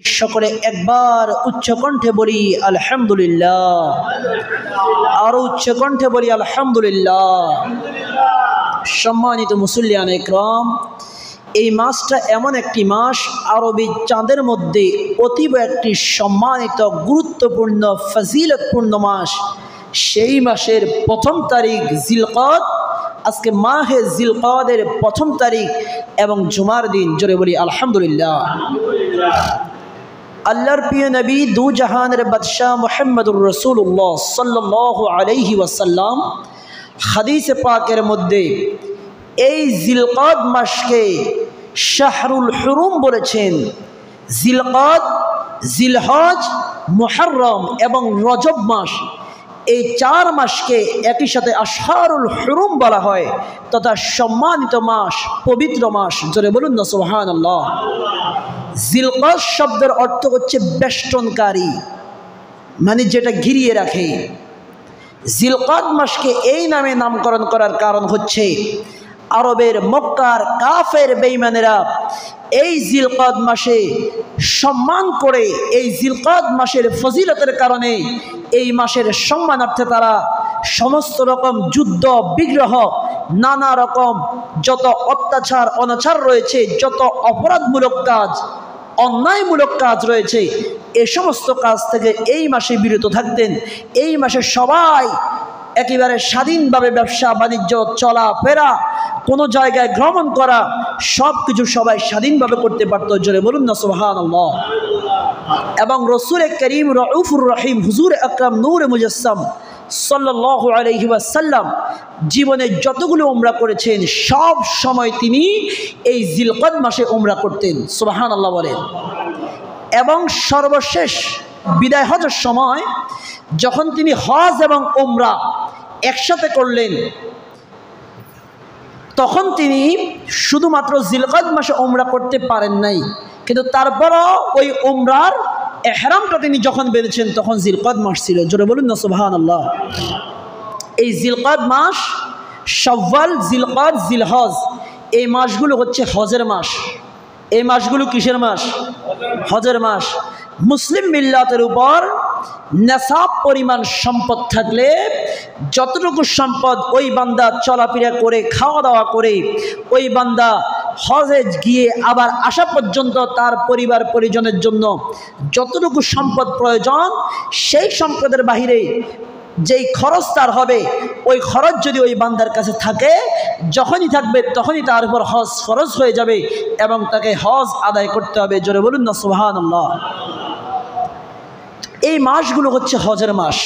সকলে একবার উচ্চ কণ্ঠে বলি আলহামদুলিল্লাহ, আরো উচ্চ কণ্ঠে বলি আলহামদুলিল্লাহ। সম্মানিত মুসল্লিয়ান ইকরাম, এই মাসটা এমন একটি মাস, আরবি চাঁদের মধ্যে অতীব একটি সম্মানিত গুরুত্বপূর্ণ ফজিলতপূর্ণ মাস। সেই মাসের প্রথম তারিখ জিলকদ, আজকে মাহে জিলকদের প্রথম তারিখ এবং জুমার দিন। জোরে বলি আলহামদুলিল্লাহ। আল্লাহর প্রিয় নবী দু জাহানের বাদশাহ মুহাম্মদুর রাসূলুল্লাহ সাল্লাল্লাহু আলাইহি ওয়াসাল্লাম হাদিসে পাকের মধ্যে এই জিলকদ মাসকে শাহরুল হুরুম বলেছেন। জিলকদ, জিলহজ, মুহররম এবং রজব মাস, এই চার মাসকে একই সাথে আশহারুল হুরুম বলা হয়, তথা সম্মানিত মাস, পবিত্র মাস। জোরে বলুন না সুবহানাল্লাহ। জিলকদ শব্দের অর্থ হচ্ছে বেষ্টনকারী, মানে যেটা ঘিরিয়ে রাখে। জিলকদ মাসকে এই নামে নামকরণ করার কারণ হচ্ছে আরবের মক্কার কাফের বেঈমানেরা এই জিলকদ মাসে সম্মান করে, এই জিলকদ মাসের ফজিলতের কারণে এই মাসের সম্মানার্থে তারা সমস্ত রকম যুদ্ধ বিগ্রহ, নানা রকম যত অত্যাচার অনাচার রয়েছে, যত অপরাধমূলক কাজ, অন্যায়মূলক কাজ রয়েছে, এ সমস্ত কাজ থেকে এই মাসে বিরত থাকতেন। এই মাসে সবাই একেবারে স্বাধীনভাবে ব্যবসা বাণিজ্য, চলাফেরা, কোনো জায়গায় ভ্রমণ করা, সব কিছু সবাই স্বাধীনভাবে করতে পারত। জোরে বলুন না সুবহানাল্লাহ। এবং রসুল করিম রউফুর রহিম হুজুর আকরাম নূর মুজাসসাম সাল্লাল্লাহু আলাইহি ওয়াসাল্লাম জীবনে যতগুলো উমরা করেছেন, সব সময় তিনি এই জিলকদ মাসে উমরা করতেন। সুবহানাল্লাহ বলেন। এবং সর্বশেষ বিদায় হজের সময় যখন তিনি হজ এবং উমরা একসাথে করলেন, তখন তিনি শুধুমাত্র জিলকদ মাসে উমরা করতে পারেন নাই, কিন্তু তারপরও ওই উমরার এহরামটা তিনি যখন বেঁধেছেন তখন জিলকদ মাস ছিল। জোরে বলুন না সুবহানাল্লাহ। এই জিলকদ মাস, শাওয়াল, জিলকদ, জিলহজ, এই মাসগুলো হচ্ছে হজের মাস। এই মাসগুলো কিসের মাস? হজের মাস। মুসলিম মিল্লাতের উপর নেশাব পরিমাণ সম্পদ থাকলে, যতটুকু সম্পদ ওই বান্দা চলাফেরা করে, খাওয়া দাওয়া করে, ওই বান্দা হজে গিয়ে আবার আসা পর্যন্ত তার পরিবার পরিজনের জন্য যতটুকু সম্পদ প্রয়োজন, সেই সম্পদের বাহিরে যেই খরচ তার হবে, ওই খরচ যদি ওই বান্দার কাছে থাকে, যখনই থাকবে তখনই তার উপর হজ ফরজ হয়ে যাবে এবং তাকে হজ আদায় করতে হবে। জোরে বলুন না সুবহানাল্লাহ। এই মাসগুলো হচ্ছে হজের মাস।